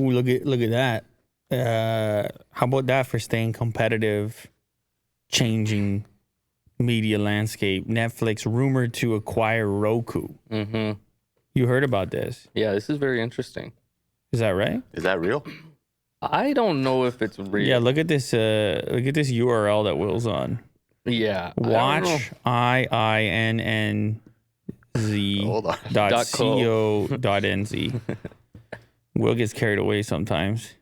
Ooh, look at that. How about that for staying competitive, changing media landscape? Netflix rumored to acquire Roku. Mm-hmm. You heard about this? Yeah, this is very interesting. Is that right? Is that real? I don't know if it's real. Yeah, look at this URL that Will's on. Yeah. Watch IINNZ Hold on. .co.nz. Will gets carried away sometimes.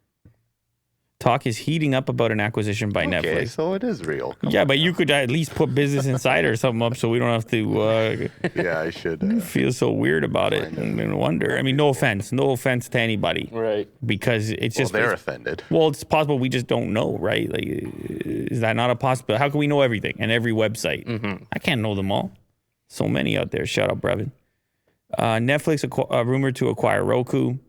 Talk is heating up about an acquisition by Okay, Netflix. so it is real. Come Yeah, on but now. you could at least put Business Insider or something up so we don't have to Yeah, I should. feel so weird about it and wonder. I mean, no offense to anybody, Right. because it's Well, just they're offended. well, it's possible we just don't know, right? Like, is that not a possibility? How can we know everything and every website? Mm-hmm. I can't know them all. So many out there. Shut up, Brevin. Netflix rumored to acquire Roku.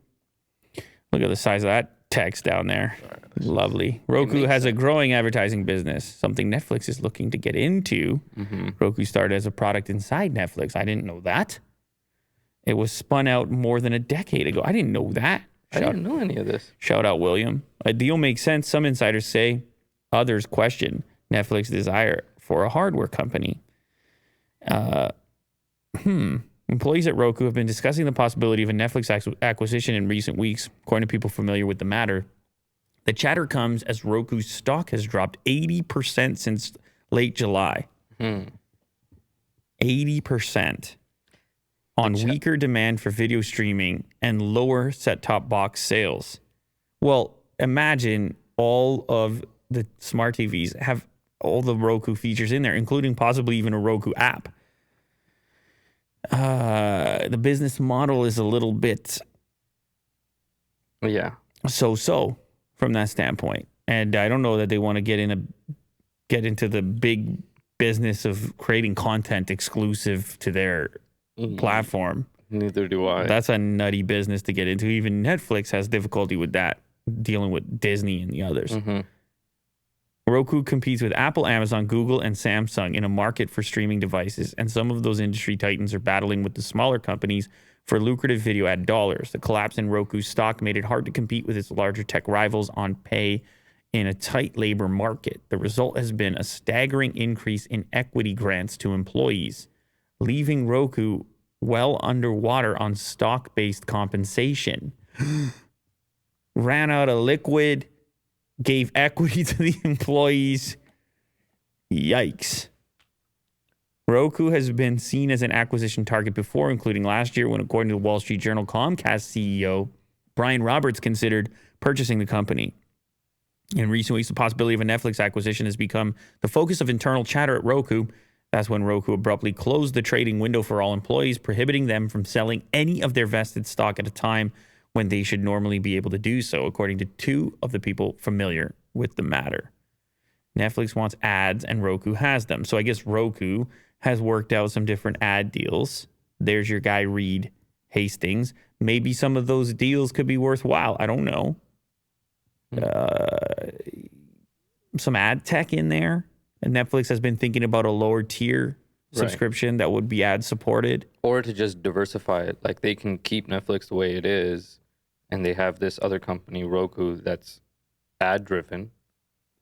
Look at the size of that text down there. Lovely. Roku has a growing advertising business, something Netflix is looking to get into. Mm-hmm. Roku started as a product inside Netflix. I didn't know that. It was spun out more than a decade ago. I didn't know that. I didn't know any of this. Shout out, William. A deal makes sense, some insiders say. Others question Netflix's desire for a hardware company. Employees at Roku have been discussing the possibility of a Netflix acquisition in recent weeks, according to people familiar with the matter. The chatter comes as Roku's stock has dropped 80% since late July. 80% on weaker demand for video streaming and lower set-top box sales. Well, imagine all of the smart TVs have all the Roku features in there, including possibly even a Roku app. The business model is a little bit so from that standpoint, and I don't know that they want to get into the big business of creating content exclusive to their platform. Neither do I. That's a nutty business to get into. Even Netflix has difficulty with that, dealing with Disney and the others. Mm-hmm. Roku competes with Apple, Amazon, Google, and Samsung in a market for streaming devices, and some of those industry titans are battling with the smaller companies for lucrative video ad dollars. The collapse in Roku's stock made it hard to compete with its larger tech rivals on pay in a tight labor market. The result has been a staggering increase in equity grants to employees, leaving Roku well underwater on stock-based compensation. Ran out of liquid, gave equity to the employees. Yikes. Roku has been seen as an acquisition target before, including last year when, according to the Wall Street Journal, Comcast CEO Brian Roberts considered purchasing the company. In recent weeks, the possibility of a Netflix acquisition has become the focus of internal chatter at Roku. That's when Roku abruptly closed the trading window for all employees, prohibiting them from selling any of their vested stock at a time when they should normally be able to do so, according to two of the people familiar with the matter. Netflix wants ads and Roku has them. So I guess Roku has worked out some different ad deals. There's your guy, Reed Hastings. Maybe some of those deals could be worthwhile. I don't know. Some ad tech in there. And Netflix has been thinking about a lower tier subscription that would be ad supported. Or to just diversify it. Like they can keep Netflix the way it is, and they have this other company, Roku, that's ad driven.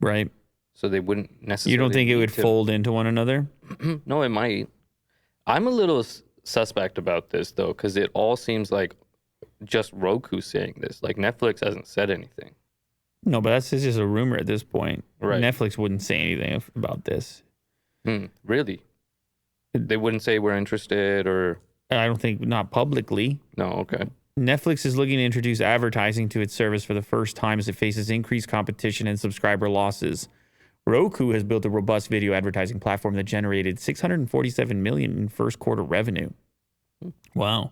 Right. So they wouldn't necessarily. You don't think it would fold into one another? No, it might. I'm a little suspect about this, though, because it all seems like just Roku saying this. Like Netflix hasn't said anything. No, but that's just a rumor at this point. Right. Netflix wouldn't say anything about this. Really? They wouldn't say we're interested or... I don't think, not publicly. No, okay. Netflix is looking to introduce advertising to its service for the first time as it faces increased competition and subscriber losses. Roku has built a robust video advertising platform that generated $647 million in first quarter revenue. Wow.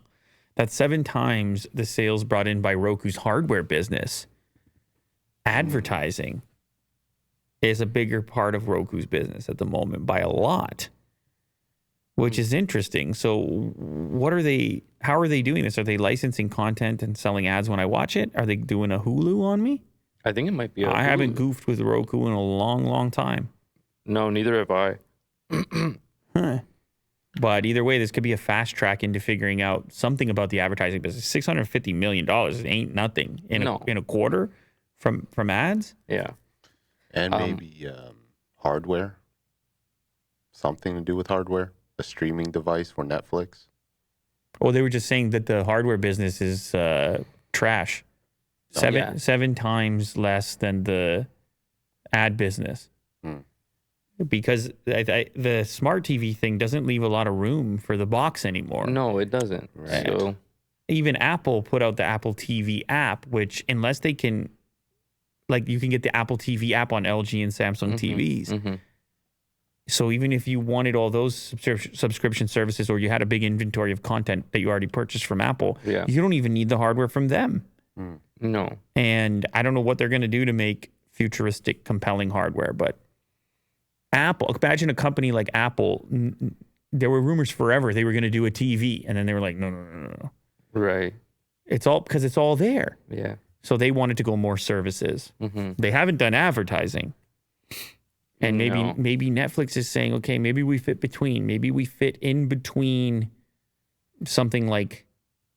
That's 7 times the sales brought in by Roku's hardware business. Advertising is a bigger part of Roku's business at the moment by a lot, which is interesting. So how are they doing this? Are they licensing content and selling ads when I watch it? Are they doing a Hulu on me? I think it might be I haven't goofed with Roku in a long, long time. No, neither have I. Huh. But either way, this could be a fast track into figuring out something about the advertising business. $650 million ain't nothing in a quarter from ads. Yeah. And maybe hardware. Something to do with hardware. A streaming device for Netflix. Oh, they were just saying that the hardware business is trash. Seven times less than the ad business. Because the smart TV thing doesn't leave a lot of room for the box anymore. No, it doesn't. Right. So even Apple put out the Apple TV app, which unless they can, like, you can get the Apple TV app on LG and Samsung TVs. So even if you wanted all those subscription services, or you had a big inventory of content that you already purchased from Apple, you don't even need the hardware from them. No. And I don't know what they're going to do to make futuristic, compelling hardware, but Apple, imagine a company like Apple. There were rumors forever they were going to do a TV, and then they were like, no. Right. It's all because it's all there. Yeah. So they wanted to go more services. They haven't done advertising. And maybe Netflix is saying, okay, maybe we fit between. Maybe we fit in between something like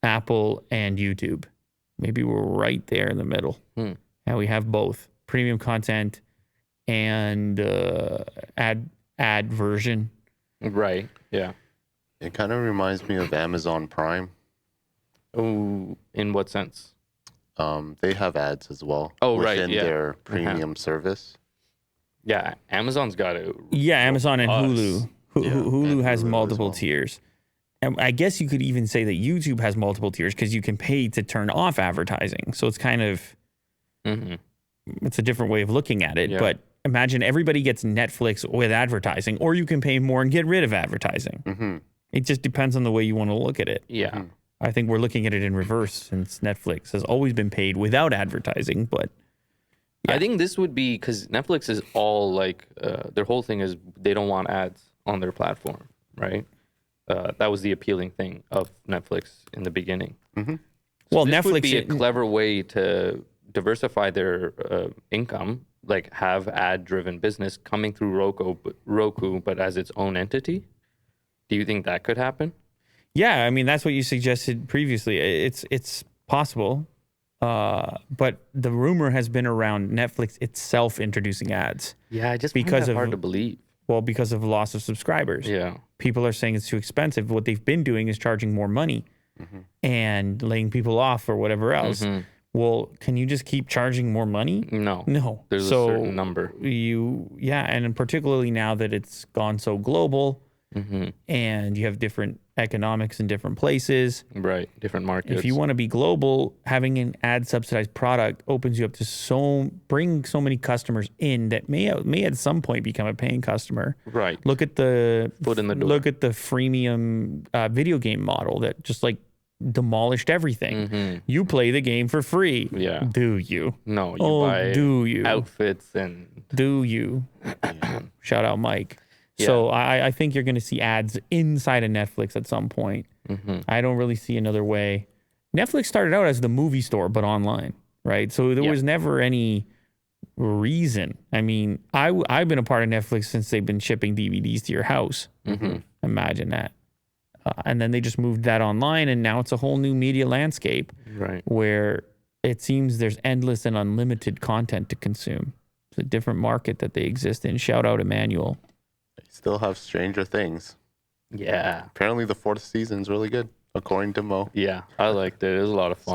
Apple and YouTube. Maybe we're right there in the middle. And we have both premium content and ad version. Right. Yeah. It kind of reminds me of Amazon Prime. Oh, in what sense? They have ads as well. Oh, right. Within their premium service. Yeah, Amazon's got it. Yeah, Amazon and Hulu. Hulu has Hulu multiple as well. tiers. And I guess you could even say that YouTube has multiple tiers because you can pay to turn off advertising. So it's kind of, it's a different way of looking at it. Yeah. But imagine everybody gets Netflix with advertising, or you can pay more and get rid of advertising. It just depends on the way you want to look at it. Yeah. I think we're looking at it in reverse, since Netflix has always been paid without advertising. But I think this would be because Netflix is all like, their whole thing is they don't want ads on their platform, right? That was the appealing thing of Netflix in the beginning. So well, this Netflix would be a clever way to diversify their income, like have ad-driven business coming through Roku, but as its own entity. Do you think that could happen? Yeah, I mean, that's what you suggested previously. It's possible. But the rumor has been around Netflix itself introducing ads. Yeah, I just because find that of hard to believe. Well, because of loss of subscribers. Yeah. People are saying it's too expensive. What they've been doing is charging more money and laying people off or whatever else. Well, can you just keep charging more money? No. a There's certain number. And particularly now that it's gone so global and you have different economics in different places. Right. Different markets. If you want to be global, having an ad subsidized product opens you up to bring so many customers in that may at some point become a paying customer. Right. Look at the foot in the door. Look at the freemium video game model that just like demolished everything. You play the game for free. Yeah. Do you? No, you buy do you? outfits and... Do you? Shout out Mike. Yeah. So I think you're going to see ads inside of Netflix at some point. I don't really see another way. Netflix started out as the movie store, but online, right? So there was never any reason. I mean, I've been a part of Netflix since they've been shipping DVDs to your house. Imagine that. And then they just moved that online, and now it's a whole new media landscape where it seems there's endless and unlimited content to consume. It's a different market that they exist in. Shout out Emmanuel. They still have Stranger Things. Yeah. Apparently the 4th season's really good, according to Mo. Yeah, I liked it. It was a lot of fun.